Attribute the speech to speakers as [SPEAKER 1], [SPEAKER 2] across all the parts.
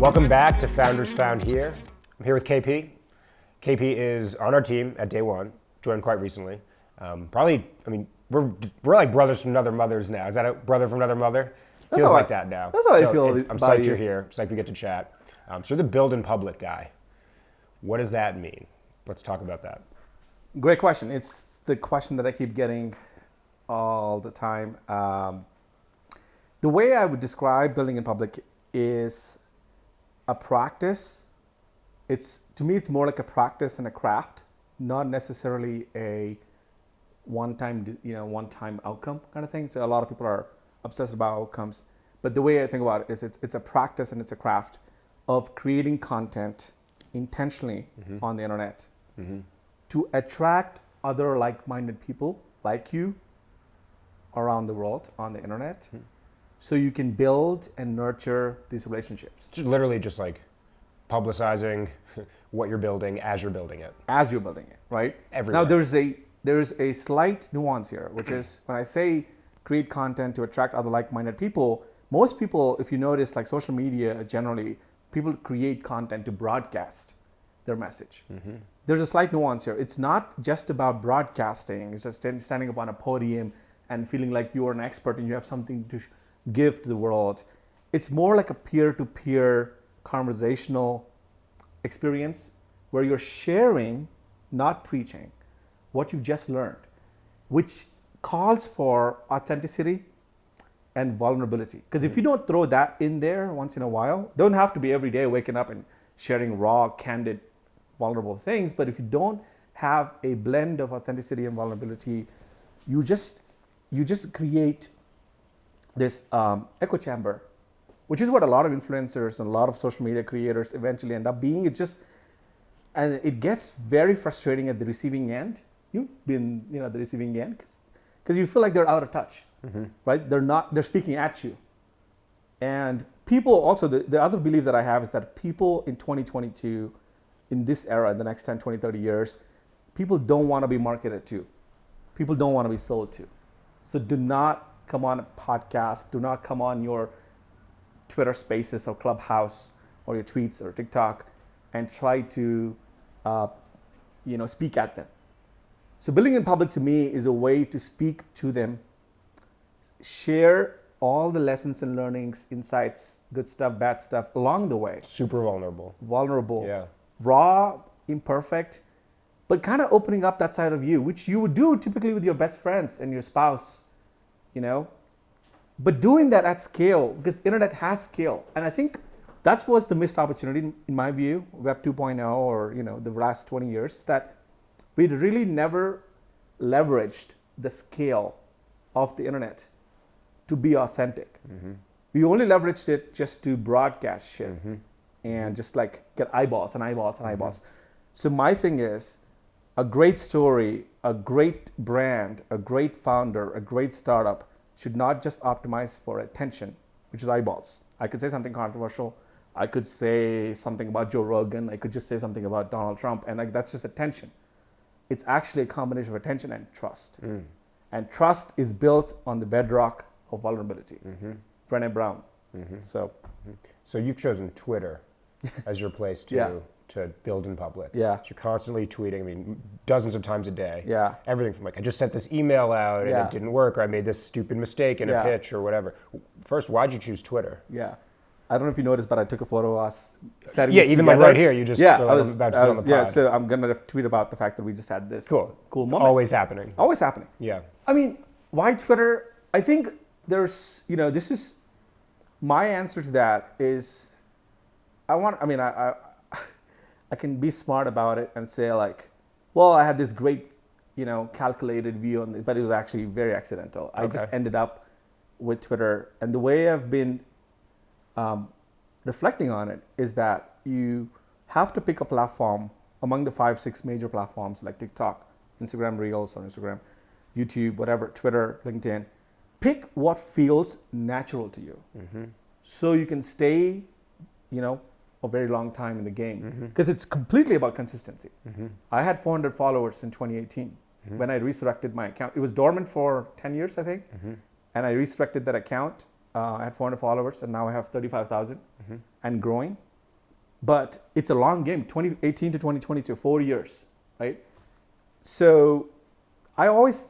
[SPEAKER 1] Welcome back to Founders Found Here. I'm here with KP. KP is on our team at day one, joined quite recently. We're like brothers from another mothers now. Is that a brother from another mother? Feels like that now.
[SPEAKER 2] That's how I feel
[SPEAKER 1] I'm psyched you're here. Psyched we get to chat. So you're the build in public guy. What does that mean? Let's talk about that.
[SPEAKER 2] Great question. It's the question that I keep getting all the time. The way I would describe building in public is a practice. To me, it's more like a practice and a craft, not necessarily a one-time outcome kind of thing. So a lot of people are obsessed about outcomes, but the way I think about it is it's a practice and it's a craft of creating content intentionally on the internet to attract other like-minded people like you around the world on the internet, so you can build and nurture these relationships.
[SPEAKER 1] Literally just like publicizing what you're building as you're building it.
[SPEAKER 2] As you're building it, right?
[SPEAKER 1] Everywhere.
[SPEAKER 2] Now there's a slight nuance here, which is when I say create content to attract other like-minded people, most people, if you notice, like social media generally, people create content to broadcast their message. There's a slight nuance here. It's not just about broadcasting. It's just standing up on a podium and feeling like you are an expert and you have something to give to the world. It's more like a peer-to-peer conversational experience where you're sharing, not preaching, what you've just learned, which calls for authenticity and vulnerability. Because if you don't throw that in there once in a while, don't have to be every day waking up and sharing raw, candid, vulnerable things, but if you don't have a blend of authenticity and vulnerability, you just create this echo chamber, which is what a lot of influencers and a lot of social media creators eventually end up being. And it gets very frustrating at the receiving end. You've been, the receiving end, because you feel like they're out of touch, right? They're speaking at you. And people also, the other belief that I have is that people in 2022, in this era, in the next 10, 20, 30 years, people don't want to be marketed to. People don't want to be sold to. So do not come on a podcast. Do not come on your Twitter Spaces or Clubhouse or your tweets or TikTok and try to, speak at them. So building in public to me is a way to speak to them, share all the lessons and learnings, insights, good stuff, bad stuff along the way.
[SPEAKER 1] Super vulnerable.
[SPEAKER 2] Yeah. Raw, imperfect, but kind of opening up that side of you, which you would do typically with your best friends and your spouse, But doing that at scale, because internet has scale. And I think that was the missed opportunity, in my view, Web 2.0 or, the last 20 years, that we really never leveraged the scale of the internet to be authentic. We only leveraged it just to broadcast shit and just like get eyeballs and eyeballs and eyeballs. So my thing is, a great story, a great brand, a great founder, a great startup should not just optimize for attention, which is eyeballs. I could say something controversial. I could say something about Joe Rogan. I could just say something about Donald Trump, and that's just attention. It's actually a combination of attention and trust. And trust is built on the bedrock of vulnerability. Brené Brown.
[SPEAKER 1] So you've chosen Twitter as your place to build in public.
[SPEAKER 2] Yeah.
[SPEAKER 1] So you're constantly tweeting, dozens of times a day.
[SPEAKER 2] Yeah.
[SPEAKER 1] Everything from I just sent this email out and it didn't work, or I made this stupid mistake in a pitch or whatever. First, why'd you choose Twitter?
[SPEAKER 2] Yeah. I don't know if you noticed, but I took a photo of us setting
[SPEAKER 1] even
[SPEAKER 2] together.
[SPEAKER 1] like right here, you just
[SPEAKER 2] I
[SPEAKER 1] was about to sit on the pod.
[SPEAKER 2] Yeah, so I'm going to tweet about the fact that we just had this cool moment.
[SPEAKER 1] Always happening.
[SPEAKER 2] Always happening.
[SPEAKER 1] Yeah.
[SPEAKER 2] I mean, why Twitter? I think there's, this is, my answer to that is, I can be smart about it and say like, well, I had this great, calculated view on it, but it was actually very accidental. I just ended up with Twitter. And the way I've been reflecting on it is that you have to pick a platform among the 5-6 major platforms like TikTok, Instagram Reels or Instagram, YouTube, whatever, Twitter, LinkedIn. Pick what feels natural to you. So you can stay, a very long time in the game, because it's completely about consistency. I had 400 followers in 2018 when I resurrected my account. It was dormant for 10 years, I think, and I resurrected that account. I had 400 followers, and now I have 35,000 and growing. but it's a long game, 2018 to 2022, 4 years, right? So I always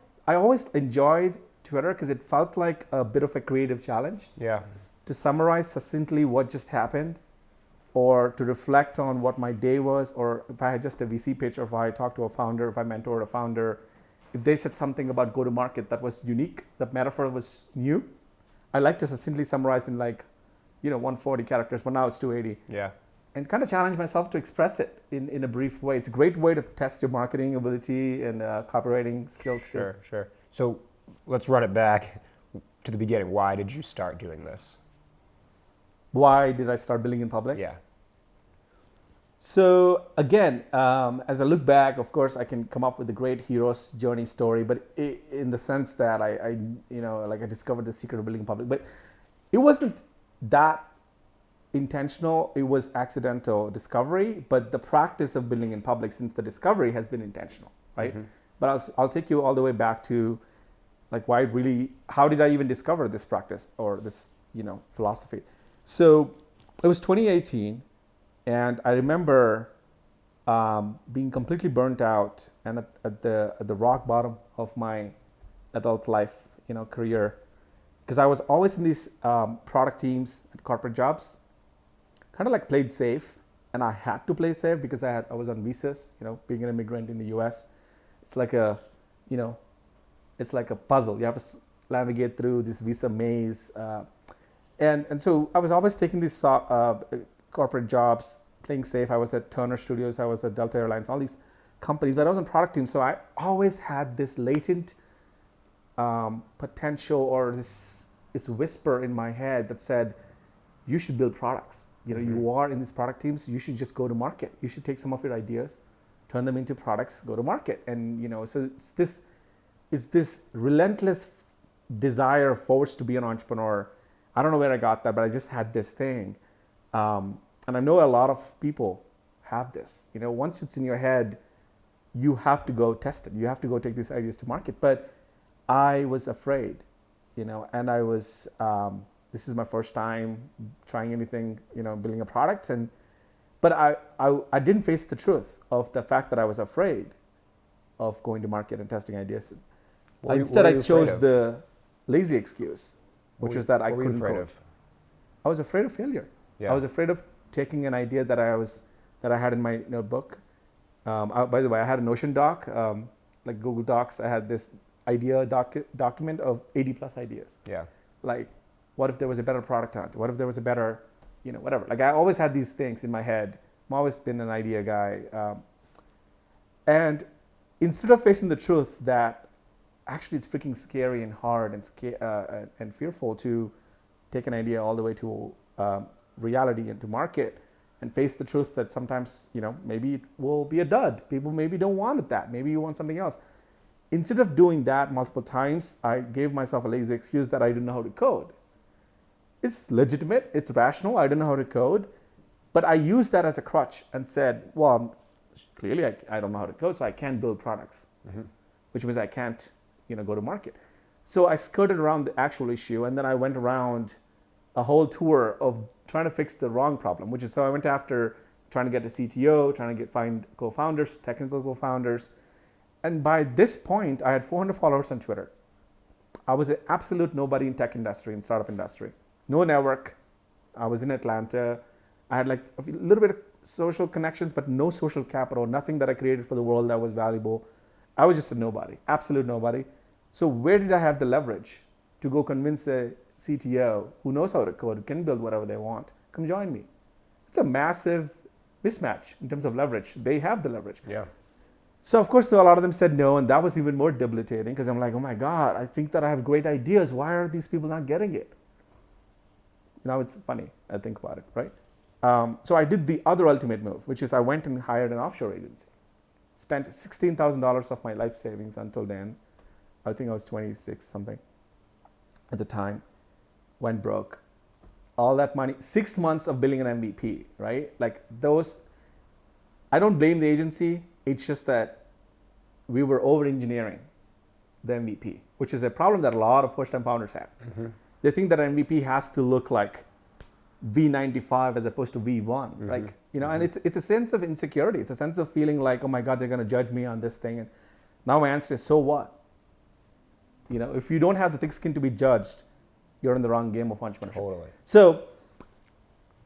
[SPEAKER 2] enjoyed Twitter because it felt like a bit of a creative challenge.
[SPEAKER 1] Yeah.
[SPEAKER 2] To summarize succinctly what just happened, or to reflect on what my day was, or if I had just a VC pitch, or if I talked to a founder, if I mentored a founder, if they said something about go to market that was unique, that metaphor was new, I like to succinctly summarize in 140 characters, but now it's 280.
[SPEAKER 1] Yeah.
[SPEAKER 2] And kind of challenge myself to express it in a brief way. It's a great way to test your marketing ability and copywriting skills too.
[SPEAKER 1] Sure. So let's run it back to the beginning. Why did you start doing this?
[SPEAKER 2] Why did I start building in public?
[SPEAKER 1] Yeah.
[SPEAKER 2] So again, as I look back, of course, I can come up with a great hero's journey story, but in the sense that I discovered the secret of building in public, but it wasn't that intentional. It was accidental discovery, but the practice of building in public since the discovery has been intentional, right? Mm-hmm. But I'll take you all the way back to how did I even discover this practice or this, philosophy? So it was 2018, and I remember being completely burnt out and at the rock bottom of my adult life, career, because I was always in these product teams and corporate jobs, kind of played safe, and I had to play safe because I was on visas. Being an immigrant in the U.S., it's like a puzzle. You have to navigate through this visa maze. And so I was always taking these corporate jobs, playing safe. I was at Turner Studios, I was at Delta Airlines, all these companies, but I was on product team. So I always had this latent potential or this whisper in my head that said, you should build products.
[SPEAKER 1] Mm-hmm.
[SPEAKER 2] You are in these product teams, you should just go to market. You should take some of your ideas, turn them into products, go to market. And, so it's this relentless desire, force to be an entrepreneur. I don't know where I got that, but I just had this thing. And I know a lot of people have this. Once it's in your head, you have to go test it. You have to go take these ideas to market. But I was afraid, and I was, this is my first time trying anything, building a product. But I didn't face the truth of the fact that I was afraid of going to market and testing ideas. Instead, I chose the lazy excuse, which is that I couldn't code. I was afraid of failure. Yeah. I was afraid of taking an idea that I had in my notebook. By the way, I had a Notion doc, like Google Docs. I had this idea document of 80 plus ideas.
[SPEAKER 1] Yeah.
[SPEAKER 2] What if there was a better product on it? What if there was a better, whatever. I always had these things in my head. I've always been an idea guy. And instead of facing the truth that actually it's freaking scary and hard and fearful to take an idea all the way to reality and to market, and face the truth that sometimes, maybe it will be a dud. People maybe don't want it that. Maybe you want something else. Instead of doing that multiple times, I gave myself a lazy excuse that I didn't know how to code. It's legitimate. It's rational. I didn't know how to code. But I used that as a crutch and said, well, clearly I don't know how to code, so I can't build products, mm-hmm. which means I can't, go to market. So I skirted around the actual issue, and then I went around a whole tour of trying to fix the wrong problem, which is, so I went after trying to get a CTO, trying to find co-founders, technical co-founders. And by this point, I had 400 followers on Twitter. I was an absolute nobody in tech industry, in startup industry. No network. I was in Atlanta. I had a little bit of social connections, but no social capital, nothing that I created for the world that was valuable. I was just a nobody, absolute nobody. So where did I have the leverage to go convince a CTO who knows how to code, can build whatever they want, come join me? It's a massive mismatch in terms of leverage. They have the leverage.
[SPEAKER 1] Yeah.
[SPEAKER 2] So of course, a lot of them said no, and that was even more debilitating because I'm like, oh my God, I think that I have great ideas. Why are these people not getting it? Now it's funny, I think about it, right? So I did the other ultimate move, which is I went and hired an offshore agency. Spent $16,000 of my life savings until then. I think I was 26 something at the time. Went broke. All that money, 6 months of building an MVP, right? I don't blame the agency. It's just that we were over-engineering the MVP, which is a problem that a lot of first-time founders have. Mm-hmm. They think that an MVP has to look like, V95 as opposed to V1, like, you know, and it's a sense of insecurity. It's a sense of feeling like, oh my God, they're going to judge me on this thing. And now my answer is, so what? You know, if you don't have the thick skin to be judged, you're in the wrong game of entrepreneurship.
[SPEAKER 1] Totally.
[SPEAKER 2] So,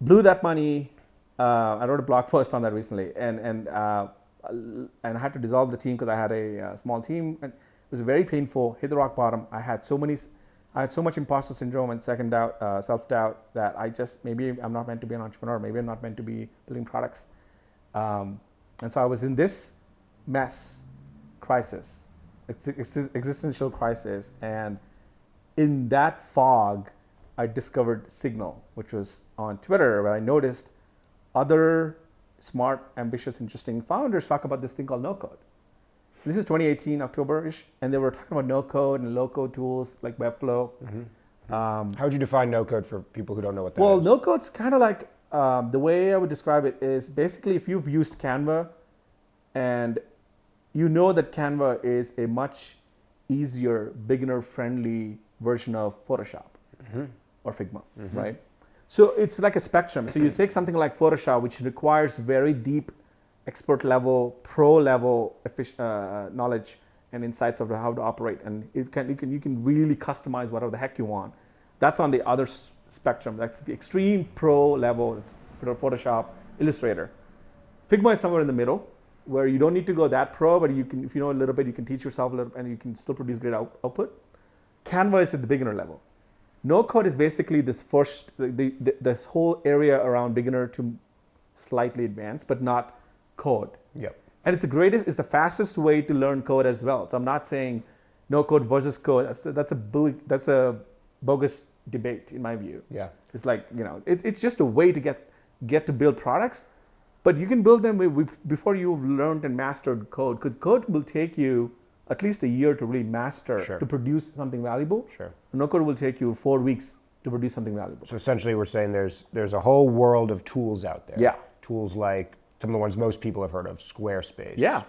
[SPEAKER 2] blew that money. I wrote a blog post on that recently, and I had to dissolve the team because I had a small team, and it was very painful. Hit the rock bottom. I had so much imposter syndrome and self-doubt that maybe I'm not meant to be an entrepreneur. Maybe I'm not meant to be building products. And so I was in this crisis, existential crisis, and in that fog, I discovered Signal, which was on Twitter, where I noticed other smart, ambitious, interesting founders talk about this thing called no-code. This is 2018, October-ish, and they were talking about no-code and low-code tools like Webflow.
[SPEAKER 1] How would you define no-code for people who don't know what that is?
[SPEAKER 2] Well, no-code's kind of like, the way I would describe it is basically if you've used Canva and you know that Canva is a much easier, beginner-friendly version of Photoshop or Figma, right? So it's like a spectrum. So you take something like Photoshop, which requires very deep expert level, pro level knowledge and insights of how to operate, and you can really customize whatever the heck you want. That's on the other spectrum. That's the extreme pro level. It's Photoshop, Illustrator. Figma is somewhere in the middle, where you don't need to go that pro, but you can, if you know a little bit, you can teach yourself a little, and you can still produce great output. Canva is at the beginner level. No code is basically this this whole area around beginner to slightly advanced, but not code.
[SPEAKER 1] Yep.
[SPEAKER 2] And it's the fastest way to learn code as well. So I'm not saying no code versus code. That's a bogus debate in my view.
[SPEAKER 1] Yeah.
[SPEAKER 2] It's like, you know, it's just a way to get to build products, but you can build them before you've learned and mastered code. Code will take you at least a year to really master,
[SPEAKER 1] Sure.
[SPEAKER 2] to produce something valuable.
[SPEAKER 1] Sure.
[SPEAKER 2] No code will take you 4 weeks to produce something valuable.
[SPEAKER 1] So essentially we're saying there's a whole world of tools out there.
[SPEAKER 2] Yeah.
[SPEAKER 1] Tools like some of the ones most people have heard of, Squarespace.
[SPEAKER 2] Yeah.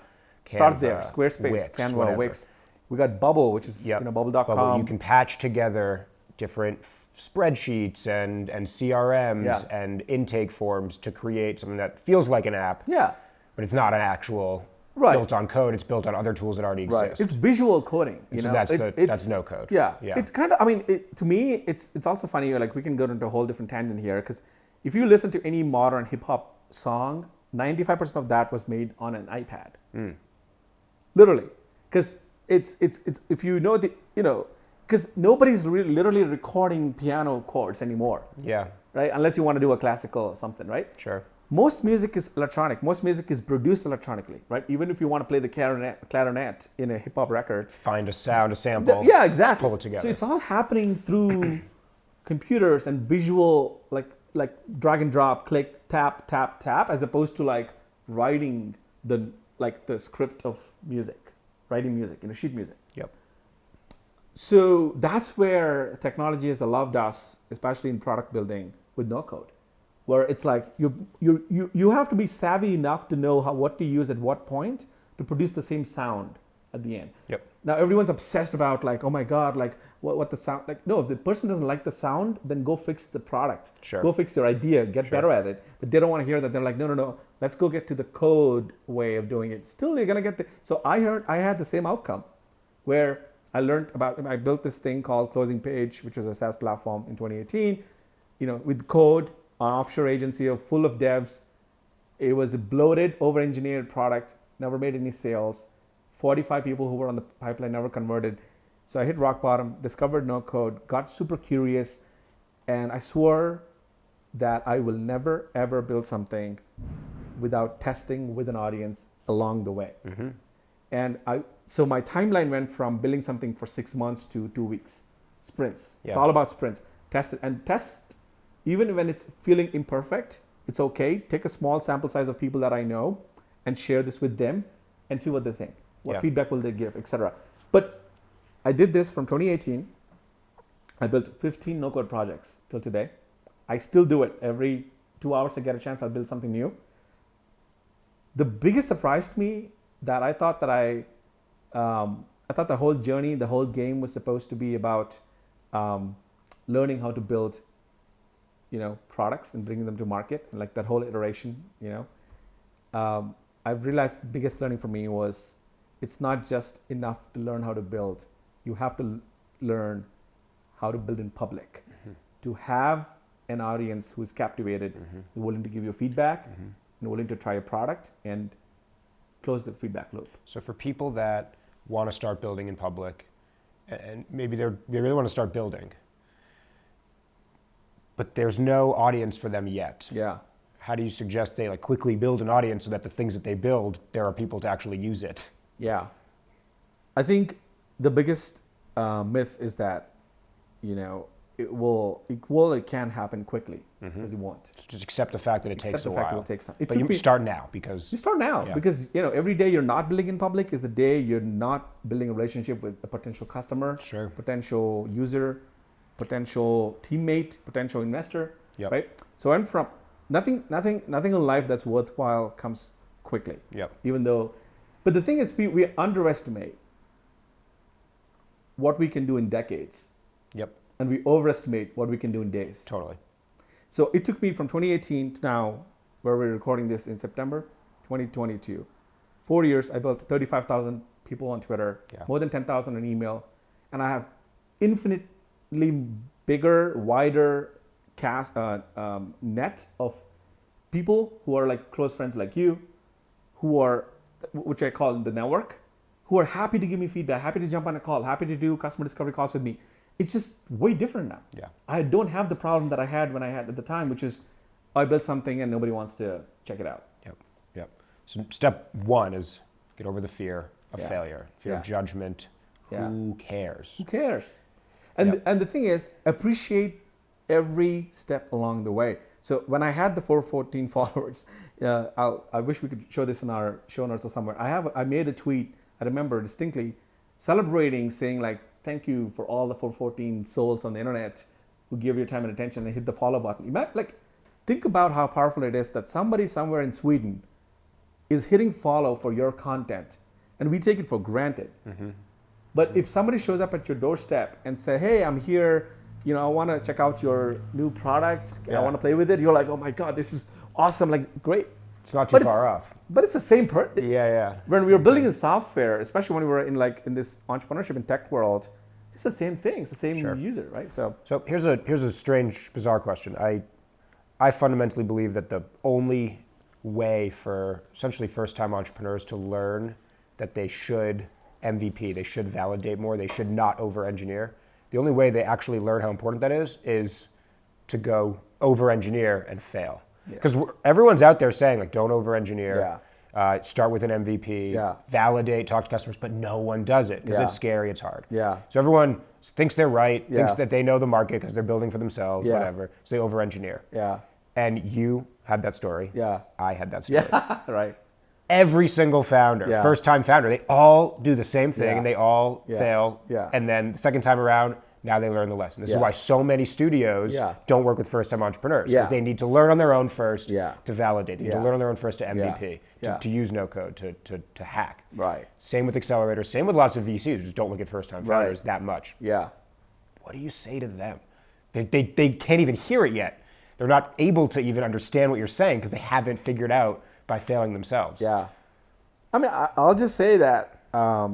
[SPEAKER 1] Canva,
[SPEAKER 2] Start there. Squarespace,
[SPEAKER 1] Wix,
[SPEAKER 2] Canva,
[SPEAKER 1] whatever.
[SPEAKER 2] Wix. We got Bubble, which is bubble.com.
[SPEAKER 1] Bubble. You can patch together different spreadsheets and CRMs and intake forms to create something that feels like an app.
[SPEAKER 2] Yeah.
[SPEAKER 1] But it's not an actual built on code. It's built on other tools that already exist.
[SPEAKER 2] Right. It's visual coding. You know?
[SPEAKER 1] That's no code.
[SPEAKER 2] Yeah. It's kind of, I mean, to me, it's also funny, like we can go into a whole different tangent here, because if you listen to any modern hip hop song, 95% of that was made on an iPad. Literally. Because it's if you know because nobody's really literally recording piano chords anymore. Yeah. Right? Unless you want to do a classical or something, right?
[SPEAKER 1] Sure.
[SPEAKER 2] Most music is electronic. Most music is produced electronically, right? Even if you want to play the clarinet in a hip hop record.
[SPEAKER 1] Find a sound, a sample.
[SPEAKER 2] Yeah, exactly.
[SPEAKER 1] Just pull it together.
[SPEAKER 2] So it's all happening through computers and visual, like drag and drop, click, tap, tap, tap, as opposed to like writing the script of music, writing music, sheet music.
[SPEAKER 1] Yep.
[SPEAKER 2] So that's where technology has allowed us, especially in product building with no code, where it's like you have to be savvy enough to know what to use at what point to produce the same sound at the end.
[SPEAKER 1] Yep.
[SPEAKER 2] Now everyone's obsessed about like, oh my God, like what the sound, like, no, if the person doesn't like the sound, then go fix the product.
[SPEAKER 1] Sure.
[SPEAKER 2] Go fix your idea, get better at it. But they don't want to hear that. They're like, no, let's go get to the code way of doing it. Still, you're going to get so I had the same outcome where I built this thing called Closing Page, which was a SaaS platform in 2018, with code, an offshore agency full of devs. It was a bloated, over-engineered product, never made any sales. 45 people who were on the pipeline never converted. So I hit rock bottom, discovered no code, got super curious, and I swore that I will never, ever build something without testing with an audience along the way. Mm-hmm. And so my timeline went from building something for 6 months to 2 weeks. Sprints. Yeah. It's all about sprints. Test it and test. Even when it's feeling imperfect, it's okay. Take a small sample size of people that I know and share this with them and see what they think. What feedback will they give, etc. But I did this from 2018. I built 15 no-code projects till today. I still do it. Every 2 hours I get a chance, I'll build something new. The biggest surprise to me that I thought the whole journey, the whole game was supposed to be about learning how to build products and bringing them to market, and like that whole iteration, I've realized the biggest learning for me was it's not just enough to learn how to build. You have to learn how to build in public, to have an audience who's captivated, willing to give you feedback, and willing to try a product and close the feedback loop.
[SPEAKER 1] So for people that want to start building in public, and maybe they really want to start building, but there's no audience for them yet.
[SPEAKER 2] Yeah.
[SPEAKER 1] How do you suggest they quickly build an audience so that the things that they build, there are people to actually use it?
[SPEAKER 2] Yeah. I think the biggest myth is that, it can happen quickly, because it won't.
[SPEAKER 1] So just accept the fact that it takes a while.
[SPEAKER 2] It will take time.
[SPEAKER 1] But you start now because...
[SPEAKER 2] You start now because, every day you're not building in public is the day you're not building a relationship with a potential customer,
[SPEAKER 1] Sure.
[SPEAKER 2] potential user, potential teammate, potential investor,
[SPEAKER 1] Yep.
[SPEAKER 2] right? So I'm from nothing in life that's worthwhile comes quickly.
[SPEAKER 1] Yep.
[SPEAKER 2] But the thing is, we underestimate what we can do in decades.
[SPEAKER 1] Yep.
[SPEAKER 2] And we overestimate what we can do in days.
[SPEAKER 1] Totally.
[SPEAKER 2] So it took me from 2018 to now, where we're recording this in September 2022. 4 years, I built 35,000 people on Twitter, more than 10,000 on email, and I have infinitely bigger, wider net of people who are like close friends like you, which I call the network, who are happy to give me feedback, happy to jump on a call, happy to do customer discovery calls with me. It's just way different now.
[SPEAKER 1] Yeah.
[SPEAKER 2] I don't have the problem that I had when I had at the time, which is I built something and nobody wants to check it out.
[SPEAKER 1] Yep. So step one is get over the fear of failure, fear of judgment. Who cares?
[SPEAKER 2] Who cares? And the thing is, appreciate every step along the way. So when I had the 414 followers, I wish we could show this in our show notes or somewhere. I made a tweet, I remember distinctly, celebrating, saying like, thank you for all the 414 souls on the internet who give your time and attention and hit the follow button. Think about how powerful it is that somebody somewhere in Sweden is hitting follow for your content, and we take it for granted. But if somebody shows up at your doorstep and say, hey, I'm here, I want to check out your new products, I want to play with it, you're like, oh my God, this is awesome, like great.
[SPEAKER 1] It's not too far off.
[SPEAKER 2] But it's the same person.
[SPEAKER 1] Yeah.
[SPEAKER 2] When we were building a software, especially when we were in this entrepreneurship and tech world, it's the same thing. It's the same user, right? So
[SPEAKER 1] here's a strange, bizarre question. I fundamentally believe that the only way for essentially first-time entrepreneurs to learn that they should MVP, they should validate more, they should not over-engineer. The only way they actually learn how important that is to go over-engineer and fail. Because everyone's out there saying like, don't over-engineer, start with an MVP, validate, talk to customers, but no one does it because it's scary, it's hard. So everyone thinks they're right, thinks that they know the market because they're building for themselves, whatever. So they over-engineer. And you had that story. I had that story.
[SPEAKER 2] Right.
[SPEAKER 1] Every single founder, first-time founder, they all do the same thing and they all fail. And then the second time around, now they learn the lesson. This is why so many studios don't work with first-time entrepreneurs, because they need to learn on their own first to validate. They need to learn on their own first to MVP, to use no code, to hack.
[SPEAKER 2] Right.
[SPEAKER 1] Same with accelerators, same with lots of VCs, just don't look at first-time founders that much. What do you say to them? They can't even hear it yet. They're not able to even understand what you're saying because they haven't figured out by failing themselves.
[SPEAKER 2] I mean, I'll just say that, I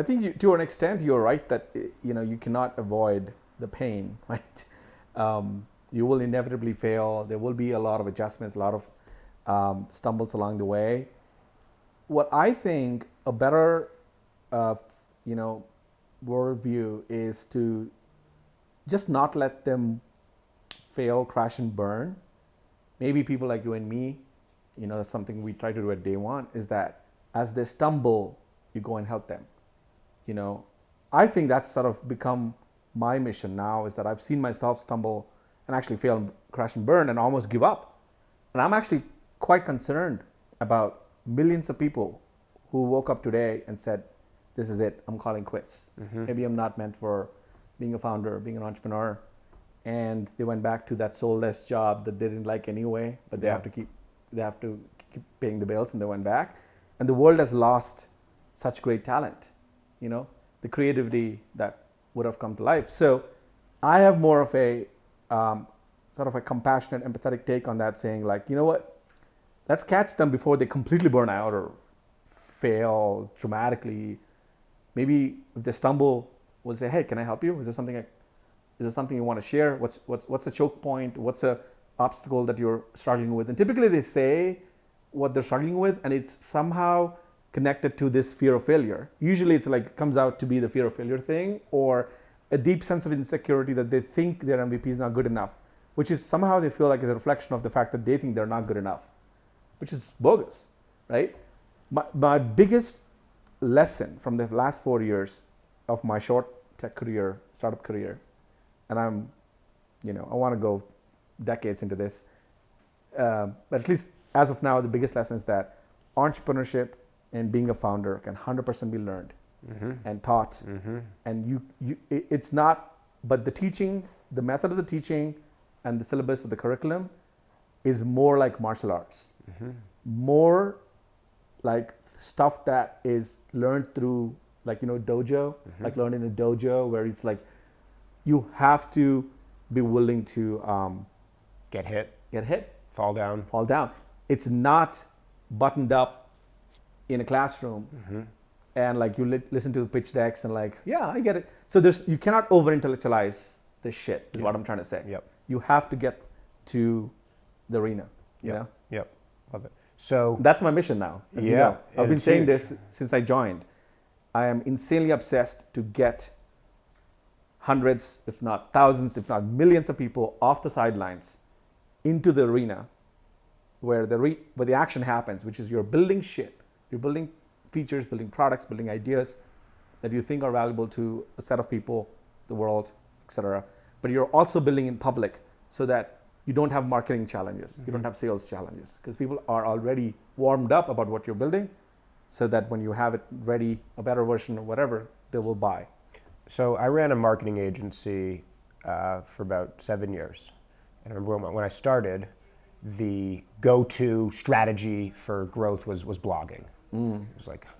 [SPEAKER 2] think to an extent you're right that, you cannot avoid the pain, right? You will inevitably fail. There will be a lot of adjustments, a lot of stumbles along the way. What I think a better, worldview is to just not let them fail, crash, and burn. Maybe people like you and me, that's something we try to do at day one, is that as they stumble, you go and help them. I think that's sort of become my mission now, is that I've seen myself stumble and actually fail and crash and burn and almost give up. And I'm actually quite concerned about millions of people who woke up today and said, this is it, I'm calling quits. Maybe I'm not meant for being a founder, being an entrepreneur. And they went back to that soulless job that they didn't like anyway, but they have to keep paying the bills, and they went back. And the world has lost such great talent, the creativity that would have come to life. So I have more of a sort of a compassionate, empathetic take on that, saying like, you know what, let's catch them before they completely burn out or fail dramatically. Maybe if they stumble, we'll say, hey, can I help you? Is there something you want to share? What's the choke point? What's a obstacle that you're struggling with? And typically they say what they're struggling with, and it's somehow connected to this fear of failure. Usually it's like comes out to be the fear of failure thing, or a deep sense of insecurity that they think their MVP is not good enough, which is somehow they feel like is a reflection of the fact that they think they're not good enough, which is bogus, right? My biggest lesson from the last 4 years of my short tech career, startup career, and I want to go decades into this, but at least as of now, the biggest lesson is that entrepreneurship and being a founder can 100% be learned and taught. And it's not, but the teaching, the method of the teaching and the syllabus of the curriculum is more like martial arts, more like stuff that is learned through, like, dojo, like learning in a dojo, where it's like you have to be willing to
[SPEAKER 1] get hit, fall down.
[SPEAKER 2] It's not buttoned up in a classroom and like you listen to pitch decks and like, yeah, I get it. So you cannot over intellectualize this shit is what I'm trying to say. You have to get to the arena.
[SPEAKER 1] Yep. Love it. So
[SPEAKER 2] that's my mission now. I've been saying this since I joined. I am insanely obsessed to get hundreds, if not thousands, if not millions of people off the sidelines into the arena where the action happens, which is you're building shit. You're building features, building products, building ideas that you think are valuable to a set of people, the world, etc. But you're also building in public so that you don't have marketing challenges. You don't have sales challenges, because people are already warmed up about what you're building, so that when you have it ready, a better version of whatever, they will buy.
[SPEAKER 1] So I ran a marketing agency for about 7 years. And I remember when I started, the go-to strategy for growth was blogging. It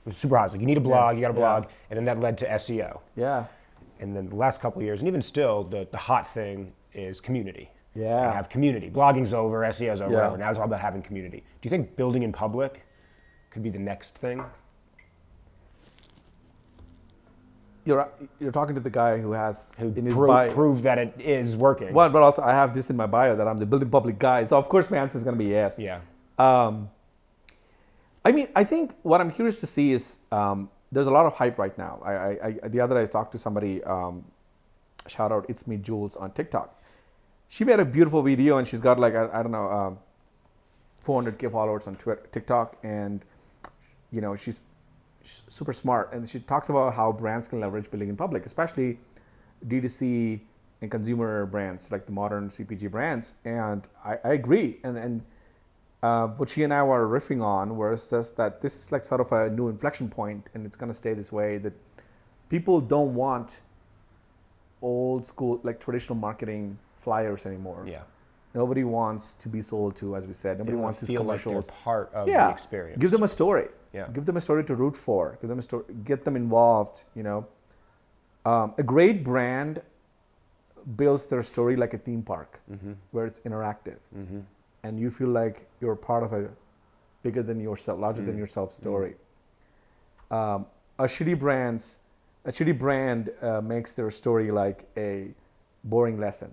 [SPEAKER 1] was super hot. It's like, you need a blog, you got a blog. And then that led to SEO. And then the last couple of years, and even still, the hot thing is community. I have community. Blogging's over, SEO's over, whatever. Now it's all about having community. Do you think building in public could be the next thing?
[SPEAKER 2] You're talking to the guy who in his bio
[SPEAKER 1] prove that it is working.
[SPEAKER 2] Well, but also I have this in my bio that I'm the building public guy. So of course my answer is going to be yes. I mean, I think what I'm curious to see is there's a lot of hype right now. I the other day I talked to somebody, shout out, it's me Jules on TikTok. She made a beautiful video and she's got like, I don't know, 400K followers on TikTok, and she's super smart, and she talks about how brands can leverage building in public, especially D2C and consumer brands like the modern CPG brands. And I agree. And what she and I were riffing on was just that this is like sort of a new inflection point, and it's going to stay this way, that people don't want old school, like traditional marketing flyers anymore. Nobody wants to be sold to, as we said. Nobody wants these commercials.
[SPEAKER 1] Like they're part of the experience.
[SPEAKER 2] Give them a story. Give them a story to root for. Give them a story. Get them involved. A great brand builds their story like a theme park, where it's interactive, and you feel like you're part of a bigger than yourself, larger than yourself story. A shitty brand makes their story like a boring lesson.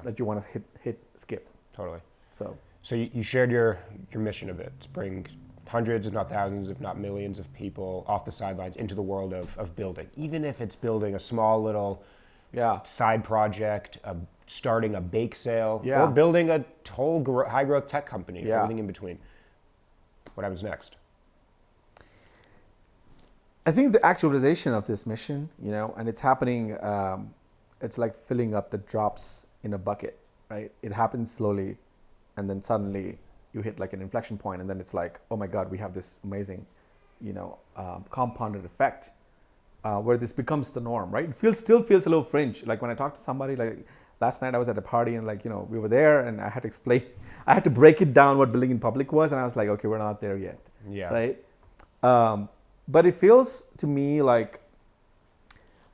[SPEAKER 2] That you want to skip.
[SPEAKER 1] Totally.
[SPEAKER 2] So
[SPEAKER 1] you shared your mission of it, to bring hundreds, if not thousands, if not millions of people off the sidelines into the world of building. Even if it's building a small little side project, starting a bake sale, or building a whole high growth tech company, everything in between. What happens next?
[SPEAKER 2] I think the actualization of this mission, and it's happening, it's like filling up the drops in a bucket, right? It happens slowly, and then suddenly you hit like an inflection point, and then it's like, oh my God, we have this amazing, compounded effect where this becomes the norm, right? It still feels a little fringe. Like when I talk to somebody, like last night I was at a party and like, we were there and I had to break it down what building in public was, and I was like, okay, we're not there yet, right? But it feels to me like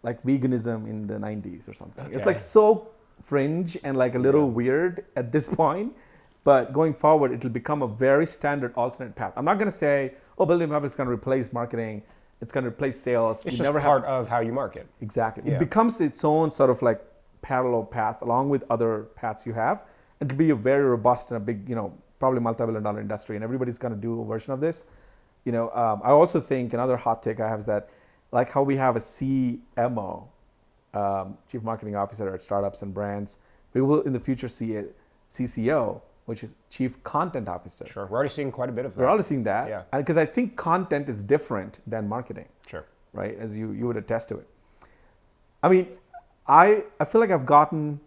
[SPEAKER 2] veganism in the 90s or something. It's like so fringe and like a little weird at this point. But going forward, it'll become a very standard alternate path. I'm not going to say, oh, building public is going to replace marketing. It's going to replace sales.
[SPEAKER 1] It's just part of how you market.
[SPEAKER 2] Exactly.
[SPEAKER 1] Yeah.
[SPEAKER 2] It becomes its own sort of like parallel path along with other paths you have. It'll be a very robust and a big, probably multi-billion-dollar industry, and everybody's going to do a version of this. I also think another hot take I have is that, like how we have a CMO, Chief Marketing Officer at startups and brands, we will in the future see a CCO, which is Chief Content Officer.
[SPEAKER 1] Sure, we're already seeing quite a bit of that.
[SPEAKER 2] We're already seeing that,
[SPEAKER 1] Yeah.
[SPEAKER 2] Because I think content is different than marketing.
[SPEAKER 1] Sure.
[SPEAKER 2] Right, as you would attest to it. I mean, I feel like I've gotten,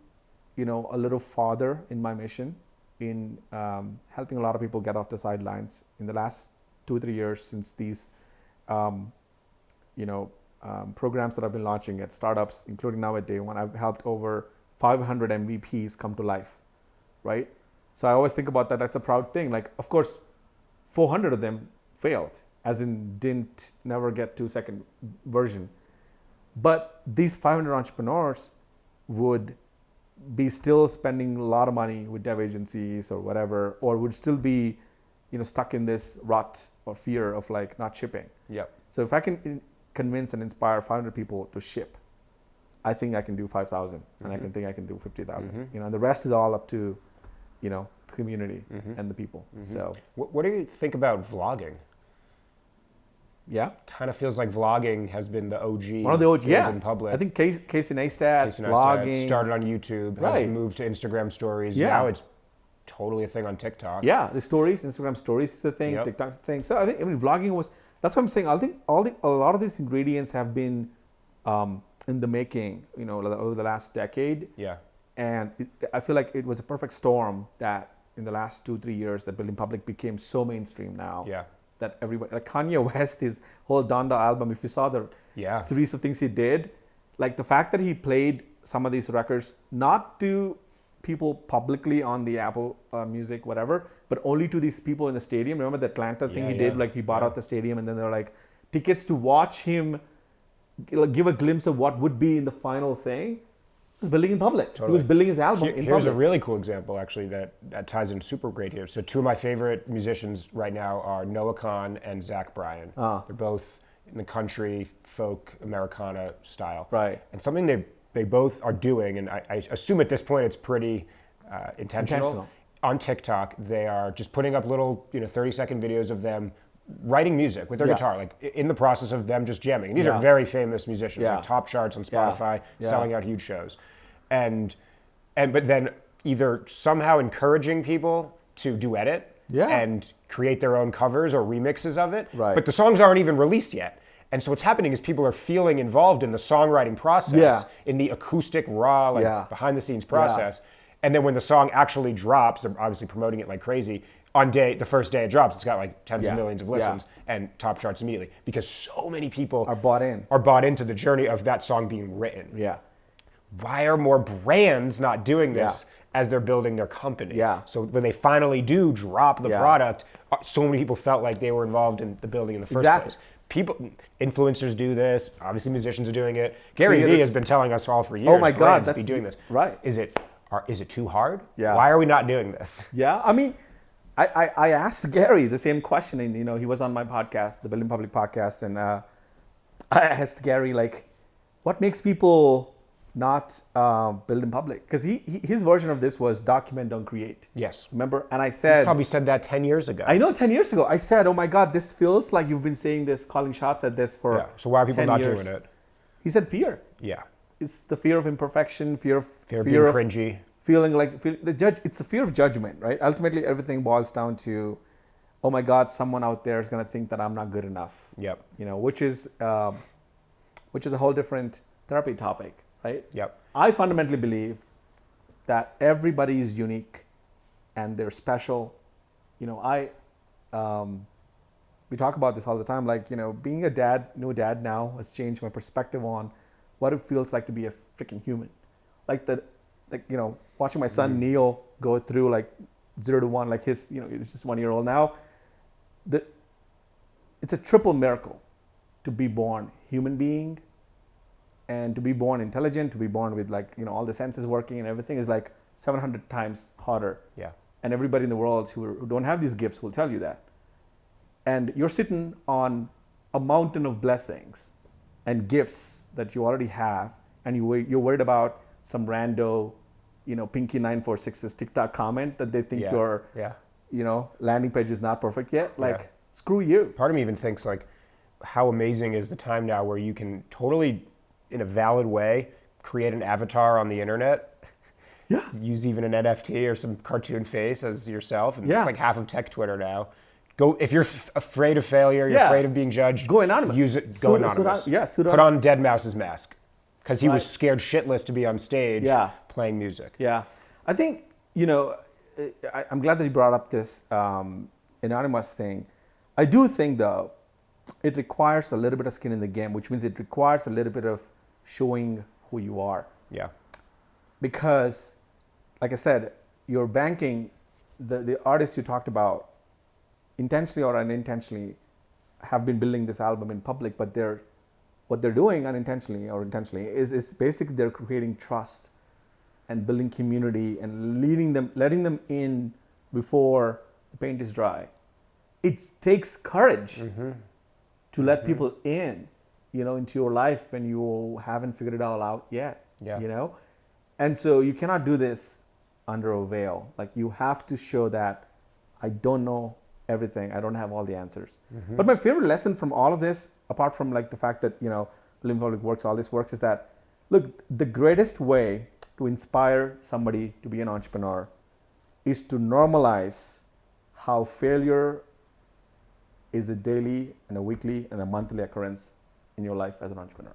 [SPEAKER 2] a little farther in my mission in helping a lot of people get off the sidelines in the last 2-3 years since these, programs that I've been launching at startups, including now at Day One. I've helped over 500 MVPs come to life, right? So I always think about that. That's a proud thing. Like, of course, 400 of them failed, as in didn't never get to second version. But these 500 entrepreneurs would be still spending a lot of money with dev agencies or whatever, or would still be, stuck in this rut or fear of like not shipping.
[SPEAKER 1] Yep.
[SPEAKER 2] So if I can convince and inspire 500 people to ship, I think I can do 5,000, and I can think I can do 50,000. And the rest is all up to, the community and the people. So
[SPEAKER 1] What do you think about vlogging?
[SPEAKER 2] yeah,
[SPEAKER 1] Kind of feels like vlogging has been the OG.
[SPEAKER 2] one of the OG. Yeah,
[SPEAKER 1] in public.
[SPEAKER 2] I think Casey Neistat,
[SPEAKER 1] Casey Neistat
[SPEAKER 2] vlogging
[SPEAKER 1] started on YouTube,
[SPEAKER 2] Right.
[SPEAKER 1] has moved to Instagram stories.
[SPEAKER 2] Yeah.
[SPEAKER 1] Now it's totally a thing on TikTok.
[SPEAKER 2] Yeah, the stories, Instagram stories is the thing,
[SPEAKER 1] Yep.
[SPEAKER 2] TikTok's the thing. So I think vlogging was. That's what I'm saying. I think a lot of these ingredients have been in the making, over the last decade.
[SPEAKER 1] Yeah.
[SPEAKER 2] And I feel like it was a perfect storm that in the last 2-3 years that building public became so mainstream now.
[SPEAKER 1] Yeah.
[SPEAKER 2] That everybody, like Kanye West, his whole Donda album, if you saw the
[SPEAKER 1] Yeah.
[SPEAKER 2] series of things he did, like the fact that he played some of these records, not to people publicly on the Apple Music, whatever, but only to these people in the stadium. Remember the Atlanta thing
[SPEAKER 1] Yeah,
[SPEAKER 2] he did?
[SPEAKER 1] yeah.
[SPEAKER 2] Like he bought out the stadium, and then they're like tickets to watch him give a glimpse of what would be in the final thing. He was building in public.
[SPEAKER 1] Totally.
[SPEAKER 2] He was building his album in
[SPEAKER 1] Here's
[SPEAKER 2] public.
[SPEAKER 1] a really cool example, actually, that ties in super great here. So two of my favorite musicians right now are Noah Kahan and Bryan.
[SPEAKER 2] Ah.
[SPEAKER 1] They're both in the country, folk, Americana style.
[SPEAKER 2] Right.
[SPEAKER 1] And something they both are doing, and I assume at this point it's pretty intentional. On TikTok, they are just putting up little 30-second videos of them writing music with their
[SPEAKER 2] Yeah.
[SPEAKER 1] guitar, like in the process of them just jamming. And these
[SPEAKER 2] Yeah.
[SPEAKER 1] are very famous musicians,
[SPEAKER 2] Yeah.
[SPEAKER 1] like top charts on Spotify,
[SPEAKER 2] Yeah.
[SPEAKER 1] selling out huge shows. But then either somehow encouraging people to duet it
[SPEAKER 2] Yeah.
[SPEAKER 1] and create their own covers or remixes of it.
[SPEAKER 2] Right.
[SPEAKER 1] But the songs aren't even released yet. And so what's happening is people are feeling involved in the songwriting process,
[SPEAKER 2] Yeah.
[SPEAKER 1] in the acoustic, raw,
[SPEAKER 2] Yeah.
[SPEAKER 1] behind the scenes process. And then when the song actually drops, they're obviously promoting it like crazy. The first day it drops, it's got like tens
[SPEAKER 2] Yeah.
[SPEAKER 1] of millions of listens and top charts immediately because so many people
[SPEAKER 2] Are bought in.
[SPEAKER 1] are bought into the journey of that song being written.
[SPEAKER 2] Yeah.
[SPEAKER 1] Why are more brands not doing this as they're building their company?
[SPEAKER 2] Yeah.
[SPEAKER 1] So when they finally do drop the
[SPEAKER 2] Yeah.
[SPEAKER 1] product, so many people felt like they were involved in the building in the first
[SPEAKER 2] Exactly.
[SPEAKER 1] place. Influencers do this. Obviously, musicians are doing it. Gary Vee
[SPEAKER 2] Creators-
[SPEAKER 1] has been telling us all for years.
[SPEAKER 2] Oh my God,
[SPEAKER 1] brands
[SPEAKER 2] that's
[SPEAKER 1] be doing this.
[SPEAKER 2] right.
[SPEAKER 1] Is it too hard?
[SPEAKER 2] Yeah.
[SPEAKER 1] Why are we not doing this?
[SPEAKER 2] Yeah, I mean, I asked Gary the same question, and he was on my podcast, the Building Public podcast, and I asked Gary like, what makes people not build in public? Because his version of this was document, don't create.
[SPEAKER 1] Yes.
[SPEAKER 2] Remember? And I
[SPEAKER 1] He's
[SPEAKER 2] said,
[SPEAKER 1] probably said that 10 years ago.
[SPEAKER 2] I know 10 years ago, I said, oh my God, this feels like you've been saying this, calling shots at this for
[SPEAKER 1] Yeah. So why are people
[SPEAKER 2] 10
[SPEAKER 1] not
[SPEAKER 2] years.
[SPEAKER 1] doing it?
[SPEAKER 2] He said fear.
[SPEAKER 1] Yeah.
[SPEAKER 2] It's the fear of imperfection, fear of
[SPEAKER 1] Fear of being cringy.
[SPEAKER 2] feeling like it's the fear of judgment, right? Ultimately, everything boils down to, oh my God, someone out there is going to think that I'm not good enough.
[SPEAKER 1] Yep.
[SPEAKER 2] Which is a whole different therapy topic, right?
[SPEAKER 1] Yep.
[SPEAKER 2] I fundamentally believe that everybody is unique and they're special. We talk about this all the time. Like, being a new dad now has changed my perspective on what it feels like to be a freaking human. Watching my son Neil go through like 0 to 1, like he's just 1 year old now. It's a triple miracle to be born human being, And to be born intelligent, to be born with like, all the senses working and everything is like 700 times harder.
[SPEAKER 1] Yeah.
[SPEAKER 2] And everybody in the world who don't have these gifts will tell you that. And you're sitting on a mountain of blessings and gifts that you already have, and you're worried about some rando, Pinky946's TikTok comment that they think your, landing page is not perfect yet. Like, screw you.
[SPEAKER 1] Part of me even thinks like, how amazing is the time now where you can totally, in a valid way, create an avatar on the internet.
[SPEAKER 2] Yeah.
[SPEAKER 1] Use even an NFT or some cartoon face as yourself, and it's like half of tech Twitter now. Go if you're afraid of failure, you're afraid of being judged.
[SPEAKER 2] Go anonymous.
[SPEAKER 1] Use it. Go anonymous. Put on Dead Mouse's mask because he was scared shitless to be on stage playing music.
[SPEAKER 2] Yeah, I think I'm glad that you brought up this anonymous thing. I do think though, it requires a little bit of skin in the game, which means it requires a little bit of showing who you are.
[SPEAKER 1] Yeah.
[SPEAKER 2] Because, like I said, you're banking, the artists you talked about, intentionally or unintentionally, have been building this album in public, but what they're doing unintentionally or intentionally is basically they're creating trust and building community and letting them in before the paint is dry. It takes courage to let people in, into your life when you haven't figured it all out yet.
[SPEAKER 1] Yeah.
[SPEAKER 2] And so you cannot do this under a veil. Like, you have to show that I don't know everything. I don't have all the answers. But my favorite lesson from all of this, apart from like the fact that, Living Public works, all this works, is that, look, the greatest way to inspire somebody to be an entrepreneur is to normalize how failure is a daily and a weekly and a monthly occurrence in your life as an entrepreneur.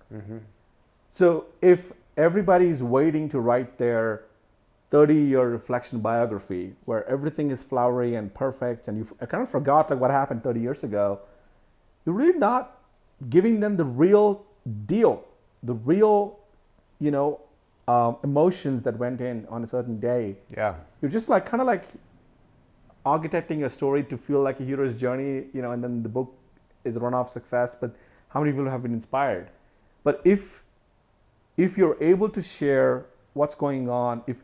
[SPEAKER 2] So if everybody is waiting to write their 30-year reflection biography where everything is flowery and perfect and you kind of forgot like what happened 30 years ago, you're really not giving them the real deal, the real, emotions that went in on a certain day.
[SPEAKER 1] Yeah.
[SPEAKER 2] You're just like kind of like architecting a story to feel like a hero's journey, and then the book is a run-off success, but how many people have been inspired? But if you're able to share what's going on, if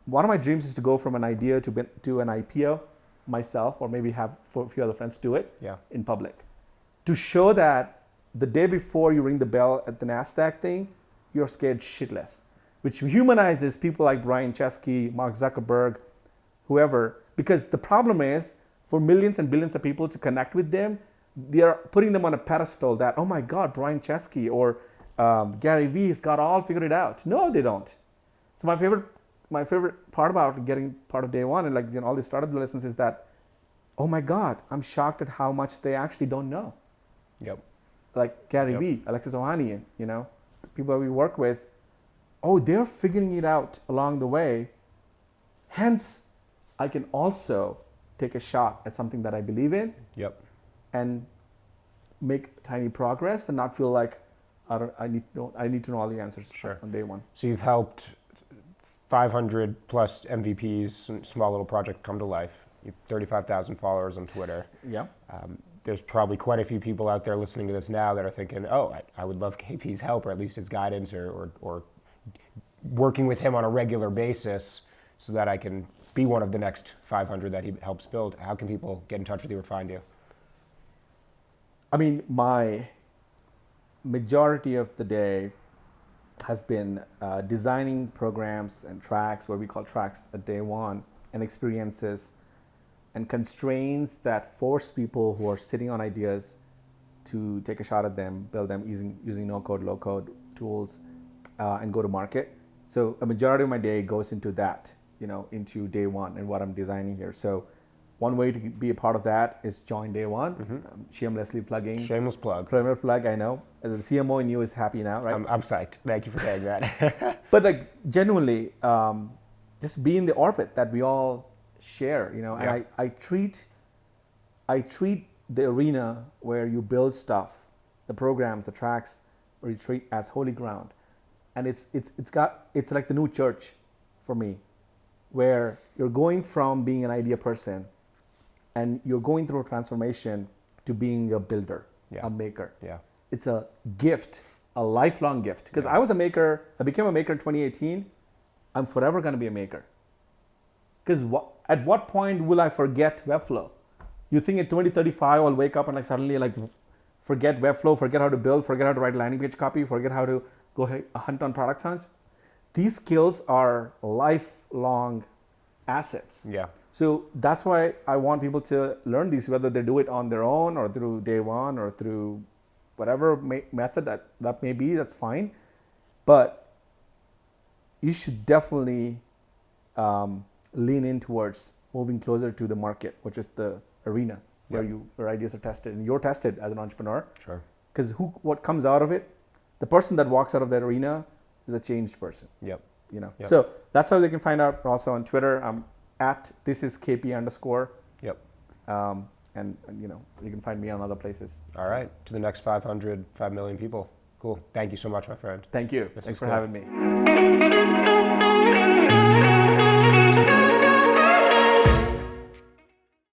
[SPEAKER 2] one of my dreams is to go from an idea to an IPO myself, or maybe have a few other friends do it in public, to show that the day before you ring the bell at the NASDAQ thing, you're scared shitless, which humanizes people like Bryan, Mark Zuckerberg, whoever, because the problem is for millions and billions of people to connect with them, they are putting them on a pedestal that, oh my God, Bryan Chesky or Gary Vee's got all figured it out. No, they don't. So my favorite part about getting part of Day One and like all these startup lessons is that, oh my God, I'm shocked at how much they actually don't know.
[SPEAKER 1] Yep.
[SPEAKER 2] Like Gary Vee, Alexis Ohanian, people that we work with, they're figuring it out along the way. Hence, I can also take a shot at something that I believe in.
[SPEAKER 1] Yep.
[SPEAKER 2] And make tiny progress and not feel like I need to know all the answers on day one.
[SPEAKER 1] So you've helped 500 plus MVPs and small little project come to life. You have 35,000 followers on Twitter.
[SPEAKER 2] Yeah.
[SPEAKER 1] There's probably quite a few people out there listening to this now that are thinking, I would love KP's help, or at least his guidance, or working with him on a regular basis so that I can be one of the next 500 that he helps build. How can people get in touch with you or find you?
[SPEAKER 2] I mean, my majority of the day has been designing programs and tracks, what we call tracks at Day One, and experiences and constraints that force people who are sitting on ideas to take a shot at them, build them using no-code, low-code tools, and go to market. So a majority of my day goes into that, into Day One and what I'm designing here. So one way to be a part of that is join Day One. Shamelessly plugging.
[SPEAKER 1] Shameless plug.
[SPEAKER 2] Shameless plug, I know. As a CMO in you is happy now, right?
[SPEAKER 1] I'm psyched. Thank you for saying that.
[SPEAKER 2] But like genuinely, just be in the orbit that we all share, and I treat the arena where you build stuff, the programs, the tracks, where you treat as holy ground. And it's like the new church for me, where you're going from being an idea person and you're going through a transformation to being a builder, a maker.
[SPEAKER 1] Yeah.
[SPEAKER 2] It's a gift a lifelong gift. Because I was a maker, I became a maker in 2018. I'm forever going to be a maker. Because at what point will I forget Webflow? You think in 2035 I'll wake up and like suddenly like forget Webflow, forget how to build, forget how to write landing page copy, forget how to go hunt on product sounds? These skills are lifelong assets.
[SPEAKER 1] Yeah.
[SPEAKER 2] So that's why I want people to learn these, whether they do it on their own or through day one or through whatever method that may be, that's fine. But you should definitely lean in towards moving closer to the market, which is the arena where your ideas are tested. And you're tested as an entrepreneur. Sure. Because what comes out of it, the person that walks out of that arena is a changed person.
[SPEAKER 1] Yep.
[SPEAKER 2] You know. Yep. So that's how they can find out. Also on Twitter, I'm at @thisiskp_.
[SPEAKER 1] Yep.
[SPEAKER 2] And you know, you can find me on other places.
[SPEAKER 1] All right. To the next 5 million people. Cool. Thank you so much, my friend.
[SPEAKER 2] Thanks for having me.